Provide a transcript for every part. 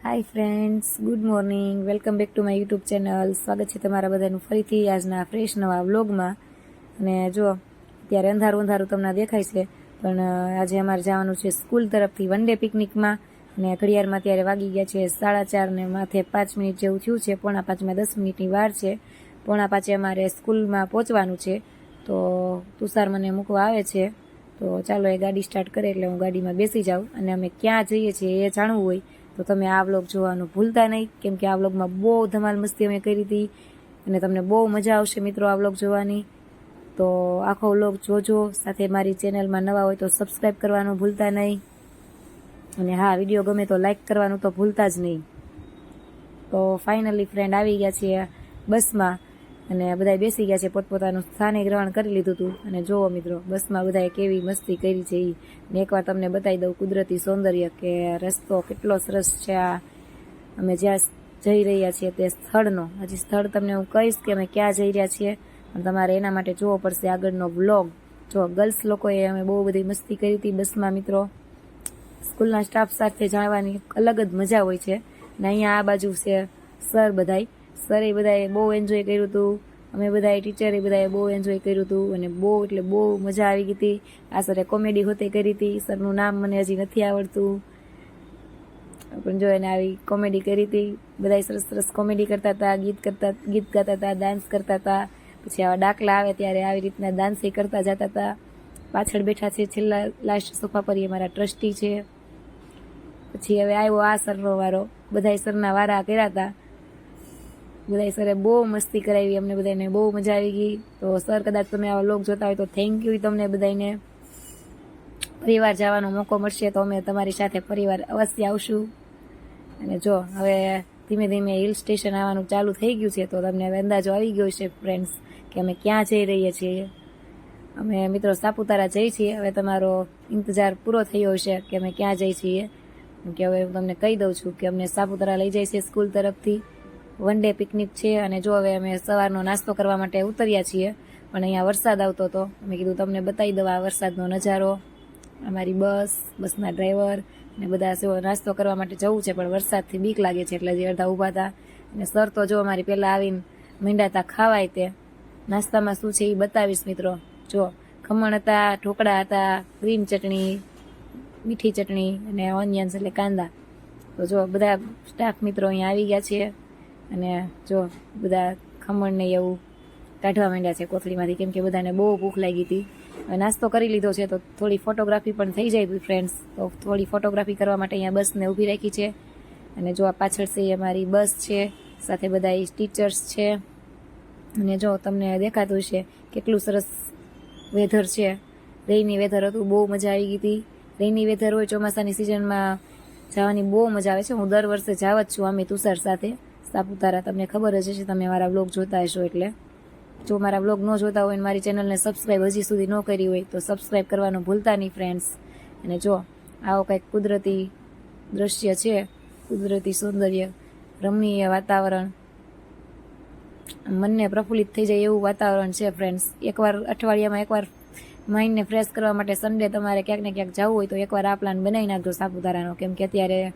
Hi friends, good morning. Welcome back to my YouTube channel. સ્વાગત છે તમારા બધાનું ફરીથી આજના ફ્રેશ નવા વ્લોગમાં. અને જો અત્યારે અંધારું તમને દેખાય છે, પણ આજે અમારે જવાનું છે સ્કૂલ તરફથી વન ડે પિકનિકમાં. અને ઘડિયાળમાં અત્યારે વાગી ગયા છે 4:30 ને માથે 5 મિનિટ જેવું થયું છે. 4:45માં 10 મિનિટની વાર છે. 4:45 અમારે સ્કૂલમાં પહોંચવાનું છે. તો તુષાર મને મૂકવા આવે છે, તો ચાલો એ ગાડી સ્ટાર્ટ કરે એટલે હું ગાડીમાં બેસી જાઉં. અને અમે ક્યાં જઈએ છીએ એ જાણવું હોય તો તમે આ વ્લોગ જોવાનું ભૂલતા નહીં, કેમ કે આ વ્લોગમાં બહુ ધમાલ મસ્તી અમે કરી હતી અને તમને બહુ મજા આવશે મિત્રો આ વ્લોગ જોવાની. તો આખો વ્લોગ જોજો. સાથે મારી ચેનલમાં નવા હોય તો સબસ્ક્રાઈબ કરવાનું ભૂલતા નહીં. અને હા, વિડીયો ગમે તો લાઈક કરવાનું તો ભૂલતા જ નહીં. તો ફાઇનલી ફ્રેન્ડ આવી ગયા છીએ બસમાં અને બધા બેસી ગયા છે, પોતપોતાનું સ્થાને ગ્રહણ કરી લીધું હતું. અને જુઓ મિત્રો, બસમાં બધાએ કેવી મસ્તી કરી છે એ. ને એકવાર તમને બતાવી દઉં કુદરતી સૌંદર્ય, કે રસ્તો કેટલો સરસ છે. આ અમે જ્યાં જઈ રહ્યા છીએ તે સ્થળનો હજી સ્થળ તમને હું કહીશ કે અમે ક્યાં જઈ રહ્યા છીએ, પણ તમારે એના માટે જોવો પડશે આગળનો વ્લોગ. જો ગર્લ્સ લોકોએ અમે બહુ બધી મસ્તી કરી હતી બસમાં મિત્રો. સ્કૂલના સ્ટાફ સાથે જાણવાની અલગ જ મજા હોય છે. ને અહીંયા આ બાજુ છે સર બધાય. સરે બધાએ બહુ એન્જોય કર્યું હતું. અમે બધાએ ટીચરે બધાએ બહુ એન્જોય કર્યું હતું અને બહુ એટલે બહુ મજા આવી ગઈ હતી. આ સરે કોમેડી હોતે કરી હતી. સરનું નામ મને હજી નથી આવડતું, પણ જો એને આવી કોમેડી કરી હતી. બધા સરસ સરસ કોમેડી કરતા હતા, ગીત ગાતા હતા, ડાન્સ કરતા હતા. પછી આવા દાખલા આવે ત્યારે આવી રીતના ડાન્સ કરતા જતા હતા. પાછળ બેઠા છે છેલ્લા લાસ્ટ સોફા પર એ મારા ટ્રસ્ટી છે. પછી હવે આવ્યો આ સરનો વારો. બધા સરના વારા કર્યા હતા. બધા સરે બહુ મસ્તી કરાવી અમને બધાને, બહુ મજા આવી ગઈ. તો સર કદાચ તમે આવા વ્લોગ જોતા હોય તો થેન્ક યુ તમને બધાને. પરિવાર જવાનો મોકો મળશે તો અમે તમારી સાથે પરિવાર અવશ્ય આવશું. અને જો હવે ધીમે ધીમે હિલ સ્ટેશન આવવાનું ચાલુ થઈ ગયું છે, તો તમને હવે અંદાજો આવી ગયો છે ફ્રેન્ડ્સ કે અમે ક્યાં જઈ રહીએ છીએ. અમે મિત્રો સાપુતારા જઈ છીએ. હવે તમારો ઇંતજાર પૂરો થયો હશે કે અમે ક્યાં જઈ છીએ, કે હવે હું તમને કહી દઉં છું કે અમને સાપુતારા લઈ જાય છે સ્કૂલ તરફથી. વન ડે પિકનિક છે. અને જો હવે અમે સવારનો નાસ્તો કરવા માટે ઉતર્યા છીએ, પણ અહીંયા વરસાદ આવતો હતો. અમે કીધું તમને બતાવી દઉં આ વરસાદનો નજારો. અમારી બસના ડ્રાઈવર ને બધા સેવો નાસ્તો કરવા માટે જવું છે, પણ વરસાદથી બીક લાગે છે એટલે જે અડધા ઊભા હતા. અને સર તો જો અમારી પહેલાં આવીને મીંડાતા ખાવાય તે. નાસ્તામાં શું છે એ બતાવીશ મિત્રો. જો ખમણ હતા, ઢોકળા હતા, ગ્રીન ચટણી, મીઠી ચટણી અને ઓનિયન્સ એટલે કાંદા. તો જો બધા સ્ટાફ મિત્રો અહીંયા આવી ગયા છે. અને જો બધા ખમણને એવું કાઢવા માંડ્યા છે કોથળીમાંથી, કેમ કે બધાને બહુ ભૂખ લાગી હતી. નાસ્તો કરી લીધો છે તો થોડી ફોટોગ્રાફી પણ થઈ જાય ફ્રેન્ડ્સ. તો થોડી ફોટોગ્રાફી કરવા માટે અહીંયા બસને ઊભી રાખી છે. અને જો આ પાછળ છે એ અમારી બસ છે, સાથે બધા ટીચર્સ છે. અને જો તમને દેખાતું હશે કેટલું સરસ વેધર છે. રેઇની વેધર હતું, બહુ મજા આવી ગઈ હતી. રેઇની વેધર હોય ચોમાસાની સિઝનમાં જવાની બહુ મજા આવે છે. હું દર વર્ષે જાવ જ છું અમે તુષાર સાથે સાપુતારા. તમને ખબર જ હશે, તમે મારા વ્લોગ જોતા હશો. એટલે જો મારા વ્લોગ ન જોતા હોય અને મારી ચેનલને સબસ્ક્રાઈબ હજી સુધી ન કરી હોય તો સબસ્ક્રાઈબ કરવાનું ભૂલતા નહીં ફ્રેન્ડ્સ. અને જો આવો કંઈક કુદરતી દ્રશ્ય છે, કુદરતી સૌંદર્ય, રમણીય વાતાવરણ, મનને પ્રફુલ્લિત થઈ જાય એવું વાતાવરણ છે ફ્રેન્ડ્સ. એકવાર અઠવાડિયામાં એકવાર માઇન્ડને ફ્રેશ કરવા માટે સન્ડે તમારે ક્યાંક ને ક્યાંક જવું હોય તો એકવાર આ પ્લાન બનાવી નાખજો સાપુતારાનો. કેમ કે અત્યારે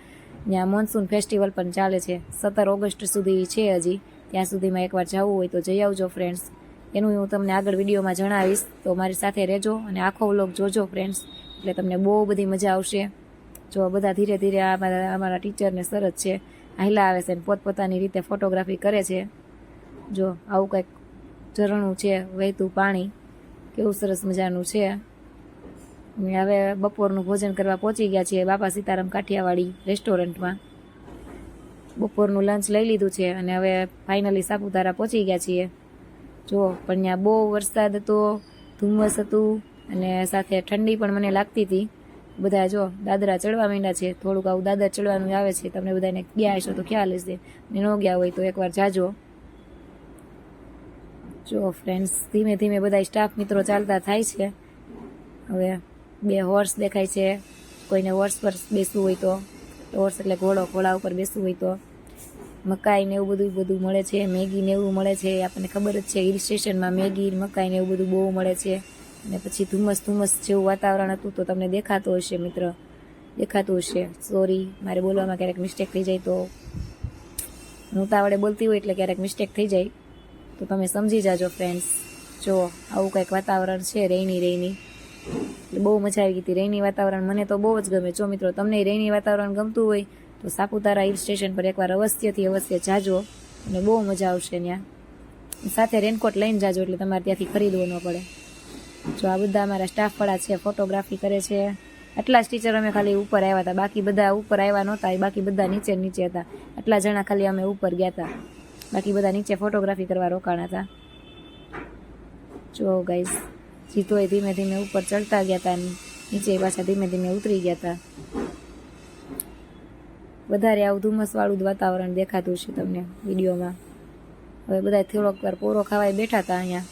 ત્યાં મોન્સૂન ફેસ્ટિવલ પણ ચાલે છે, 17 ઓગસ્ટ સુધી છે હજી. ત્યાં સુધીમાં એકવાર જવું હોય તો જઈ આવજો ફ્રેન્ડ્સ. એનું હું તમને આગળ વિડીયોમાં જણાવીશ, તો મારી સાથે રહેજો અને આખો વ્લોગ જોજો ફ્રેન્ડ્સ, એટલે તમને બહુ બધી મજા આવશે. જો બધા ધીરે ધીરે અમારા ટીચરને સરસ છે હાઈલા આવે છે ને પોતપોતાની રીતે ફોટોગ્રાફી કરે છે. જો આવું કંઈક ઝરણું છે, વહેતું પાણી, કેવું સરસ મજાનું છે. હવે બપોરનું ભોજન કરવા પહોંચી ગયા છીએ બાપા સીતારામ કાઠિયાવાડી રેસ્ટોરન્ટમાં. બપોરનું લંચ લઈ લીધું છે અને હવે ફાઇનલી સાપુતારા પહોંચી ગયા છીએ. જો પણ ત્યાં બહુ વરસાદ હતો, ધુમ્મસ હતું અને સાથે ઠંડી પણ મને લાગતી હતી. બધા જો દાદરા ચડવા માંડ્યા છે. થોડુંક આવું દાદર ચડવાનું આવે છે, તમને બધાને ગયા હશો તો ખ્યાલ હશે, ને ન ગયા હોય તો એકવાર જાજો. જો ફ્રેન્ડ્સ, ધીમે ધીમે બધા સ્ટાફ મિત્રો ચાલતા થાય છે. હવે 2 હોર્સ દેખાય છે. કોઈને હોર્સ પર બેસવું હોય તો, હોર્સ એટલે ઘોડા ઉપર બેસવું હોય તો. મકાઈ ને એવું બધું મળે છે, મેગી ને એવું મળે છે. આપણને ખબર જ છે હિલ સ્ટેશનમાં મેગી, મકાઈ ને એવું બધું બહુ મળે છે. અને પછી ધુમ્મસ જેવું વાતાવરણ હતું તો તમને દેખાતું હશે મિત્ર. દેખાતું હશે. સોરી, મારે બોલવામાં ક્યારેક મિસ્ટેક થઈ જાય તો, હું તાવડે બોલતી હોય એટલે ક્યારેક મિસ્ટેક થઈ જાય તો તમે સમજી જાજો ફ્રેન્ડ્સ. જો આવું કંઈક વાતાવરણ છે રેની એટલે બહુ મજા આવી ગઈ હતી. રેની વાતાવરણ મને તો બહુ જ ગમે. જો મિત્રો તમને રેની વાતાવરણ ગમતું હોય તો સાપુતારા હિલ સ્ટેશન પર એકવાર અવશ્ય જાજો અને બહુ મજા આવશે ત્યાં. સાથે રેનકોટ લઈને જાજો એટલે તમારે ત્યાંથી ખરીદવું ન પડે. જો આ બધા અમારા સ્ટાફવાળા છે, ફોટોગ્રાફી કરે છે. આટલા જ ટીચર અમે ખાલી ઉપર આવ્યા હતા, બાકી બધા ઉપર આવ્યા નહોતા, બાકી બધા નીચે હતા. આટલા જણા ખાલી અમે ઉપર ગયા હતા, બાકી બધા નીચે ફોટોગ્રાફી કરવા રોકાણા હતા. જો ગાઈઝ, જીતોય ધીમે ધીમે ઉપર ચડતા ગયા હતા, નીચે પાછા ધીમે ધીમે ઉતરી ગયા હતા. વધારે આવું ધુમ્મસવાળું જ વાતાવરણ દેખાતું છે તમને વિડીયોમાં. હવે બધા થોડોક વાર પોરો ખાવાય બેઠા હતા અહીંયા.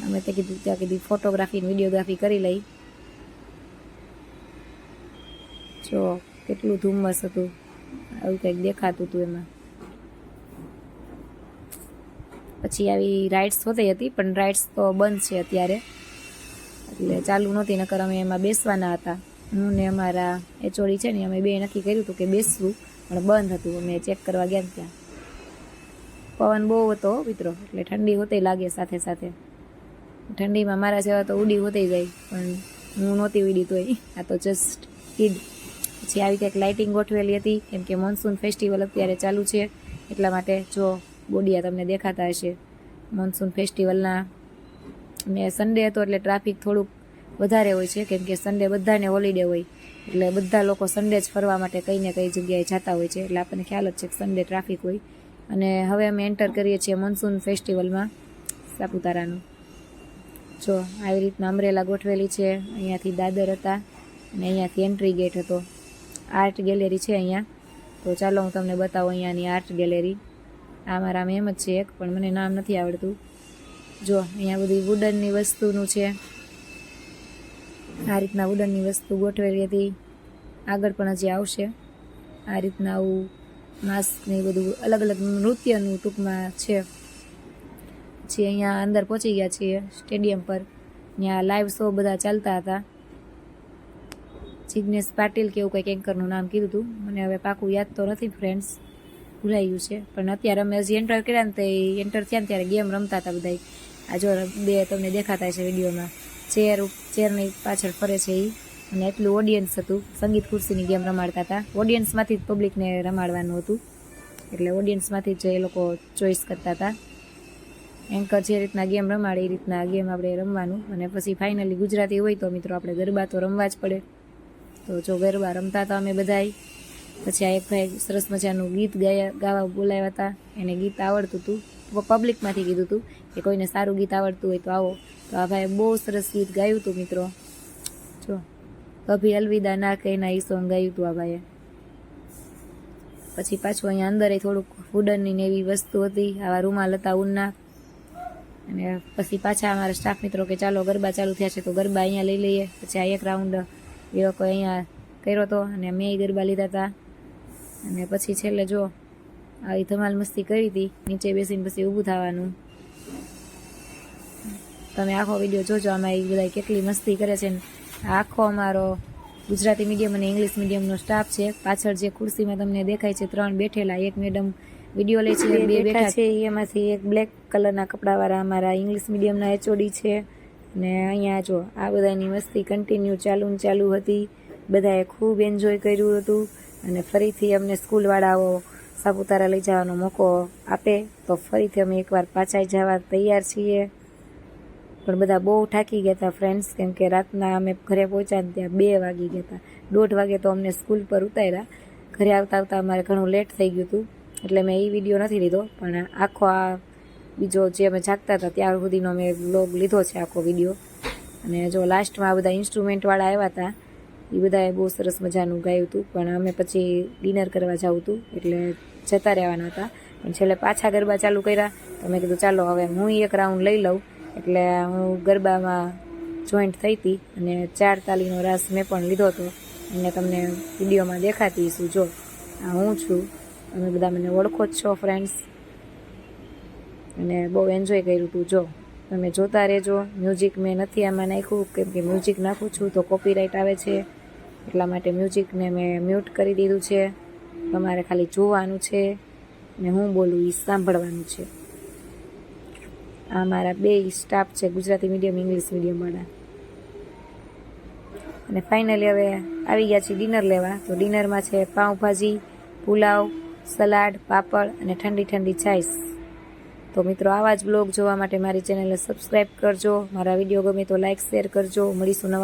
અમે તે કીધું ત્યાં કીધી ફોટોગ્રાફી ને વિડીયોગ્રાફી કરી લઈ. જો કેટલું ધુમ્મસ હતું, આવું કંઈક દેખાતું હતું એમાં. પછી આવી રાઇડ્સ હોતી હતી, પણ રાઇડ્સ તો બંધ છે અત્યારે, એટલે ચાલુ નહોતી. નકર અમે એમાં બેસવાના હતા. હું ને અમારા એચઓડી છે ને, અમે બે નક્કી કર્યું હતું કે બેસવું, પણ બંધ હતું. અમે ચેક કરવા ગયા ત્યાં પવન બહુ હતો મિત્રો, એટલે ઠંડી હોતી લાગે. સાથે સાથે ઠંડીમાં મારા જેવા તો ઉડી હોતી જાય, પણ હું નહોતી ઉડી તોય. આ તો જસ્ટ ઈડ. પછી આવી કંઈક લાઇટિંગ ગોઠવેલી હતી, કેમ કે મોન્સૂન ફેસ્ટિવલ અત્યારે ચાલુ છે એટલા માટે. જો બોડિયા તમને દેખાતા હશે મોન્સૂન ફેસ્ટિવલના. અને સન્ડે હતો એટલે ટ્રાફિક થોડુંક વધારે હોય છે, કેમ કે સન્ડે બધાને હોલિડે હોય, એટલે બધા લોકો સન્ડે જ ફરવા માટે કંઈ ને કઈ જગ્યાએ જતા હોય છે. એટલે આપણને ખ્યાલ જ છે કે સન્ડે ટ્રાફિક હોય. અને હવે અમે એન્ટર કરીએ છીએ મોન્સૂન ફેસ્ટિવલમાં સાપુતારાનું. જો આવી રીતના અમરેલા ગોઠવેલી છે. અહીંયાથી દાદર હતા અને અહીંયાથી એન્ટ્રી ગેટ હતો. આર્ટ ગેલેરી છે અહીંયા, તો ચાલો હું તમને બતાવું અહીંયાની આર્ટ ગેલેરી. આ મારા મેમ જ છે એક, પણ મને નામ નથી આવડતું. જો અહીંયા બધી વુડનની વસ્તુનું છે. આ રીતના વુડનની વસ્તુ ગોઠવેલી હતી. આગળ પણ હજી આવશે. આ રીતના આવું માસ્ક ને બધું અલગ અલગ નૃત્યનું ટૂંકમાં છે. પછી અહીંયા અંદર પહોંચી ગયા છીએ સ્ટેડિયમ પર. ત્યાં લાઈવ શો બધા ચાલતા હતા. જિગ્નેશ પાટીલ કે એવું કંઈક એન્કરનું નામ કીધું હતું, મને હવે પાકું યાદ તો નથી ફ્રેન્ડ્સ, ભૂલાઈ ગયું છે. પણ અત્યારે અમે હજી એન્ટર કર્યા ને તો એન્ટર થયા ને ત્યારે ગેમ રમતા હતા બધા. આ જો બે તમને દેખાતા છે વિડીયોમાં, ચેરની પાછળ ફરે છે એ, અને એટલું ઓડિયન્સ હતું. સંગીત ખુરશીની ગેમ રમાડતા હતા. ઓડિયન્સમાંથી જ પબ્લિકને રમાડવાનું હતું, એટલે ઓડિયન્સમાંથી જ એ લોકો ચોઈસ કરતા હતા. એન્કર જે રીતના ગેમ રમાડે એ રીતના ગેમ આપણે રમવાનું. અને પછી ફાઇનલી ગુજરાતી હોય તો મિત્રો આપણે ગરબા તો રમવા જ પડે. તો જો ગરબા રમતા હતા અમે બધાય. પછી આ એક ભાઈ સરસ મજાનું ગીત ગાવા બોલાવ્યા હતા. એને ગીત આવડતું હતું, પબ્લિકમાંથી કીધું હતું કે કોઈને સારું ગીત આવડતું હોય તો આવો. તો આ ભાઈએ બહુ સરસ ગીત ગાયું હતું મિત્રો. જો કભી અલવિદા ના કહીના એ સોંગ ગાયું હતું આ ભાઈએ. પછી પાછું અહીંયા અંદર થોડુંક વુડનની ને એવી વસ્તુ હતી, આવા રૂમાલ હતા ઊનના. અને પછી પાછા અમારા સ્ટાફ મિત્રો કે ચાલો ગરબા ચાલુ થયા છે તો ગરબા અહીંયા લઈ લઈએ. પછી આ એક રાઉન્ડ એ લોકો અહીંયા કર્યો હતો અને મેં ગરબા લીધા હતા. અને પછી છેલ્લે જો આવી ધમાલ મસ્તી કરી હતી. નીચે બેસીને પછી ઊભું થવાનું. તમે આખો વિડીયો જોજો, આમાં એ બધા કેટલી મસ્તી કરે છે. આખો અમારો ગુજરાતી મીડિયમ અને ઇંગ્લિશ મીડિયમનો સ્ટાફ છે. પાછળ જે ખુરશીમાં તમને દેખાય છે 3 બેઠેલા, એક મેડમ વિડીયો લે છે, 2 બેઠા છે. એમાંથી એક બ્લેક કલરના કપડાવાળા અમારા ઇંગ્લિશ મીડિયમના એચઓડી છે. ને અહીંયા જો આ બધાની મસ્તી કન્ટિન્યુ ચાલુ હતી. બધાએ ખૂબ એન્જોય કર્યું હતું. અને ફરીથી અમને સ્કૂલવાળાઓ સાપુતારા લઈ જવાનો મોકો આપે તો ફરીથી અમે એકવાર પાછા જવા તૈયાર છીએ. પણ બધા બહુ થાકી ગયા હતા ફ્રેન્ડ્સ, કેમ કે રાતના અમે ઘરે પહોંચ્યા ને ત્યાં 2 વાગી ગયા હતા. 1:30 વાગે તો અમને સ્કૂલ પર ઉતાર્યા. ઘરે આવતા અમારે ઘણું લેટ થઈ ગયું હતું, એટલે મેં એ વિડીયો નથી લીધો. પણ આખો આ બીજો જે અમે જાગતા હતા ત્યાર સુધીનો મેં વ્લોગ લીધો છે આખો વિડીયો. અને જો લાસ્ટમાં આ બધા ઇન્સ્ટ્રુમેન્ટવાળા આવ્યા હતા, એ બધાએ બહુ સરસ મજાનું ગાયું હતું. પણ અમે પછી ડિનર કરવા જવું હતું એટલે જતા રહેવાના હતા. પણ છેલ્લે પાછા ગરબા ચાલુ કર્યા તો મેં કીધું ચાલો હવે હું એક રાઉન્ડ લઈ લઉં. એટલે હું ગરબામાં જોઈન્ટ થઈ હતી અને 4 તાલીનો રાસ મેં પણ લીધો હતો. અને તમને વિડીયોમાં દેખાતી છું. જો આ હું છું, તમે બધા મને ઓળખો જ છો ફ્રેન્ડ્સ. અને બહુ એન્જોય કર્યું હતું. જો તમે જોતા રહેજો. મ્યુઝિક મેં નથી આમાં નાખ્યું, કેમ કે મ્યુઝિક નાખું છું તો કોપીરાઇટ આવે છે. એટલા માટે મ્યુઝિકને મેં મ્યુટ કરી દીધું છે. તમારે ખાલી જોવાનું છે ને હું બોલું એ સાંભળવાનું છે. આ મારા 2 સ્ટાફ છે, ગુજરાતી મીડિયમ ઇંગ્લિશ મીડિયમવાળા. અને ફાઇનલી હવે આવી ગયા છીએ ડિનર લેવા. તો ડિનરમાં છે પાઉંભાજી, પુલાવ, સલાડ, પાપડ અને ઠંડી ઠંડી છાશ. તો મિત્રો આવા જ બ્લોગ જોવા માટે મારી ચેનલને સબસ્ક્રાઈબ કરજો. મારા વિડીયો ગમે તો લાઇક શેર કરજો. મળીશું નવા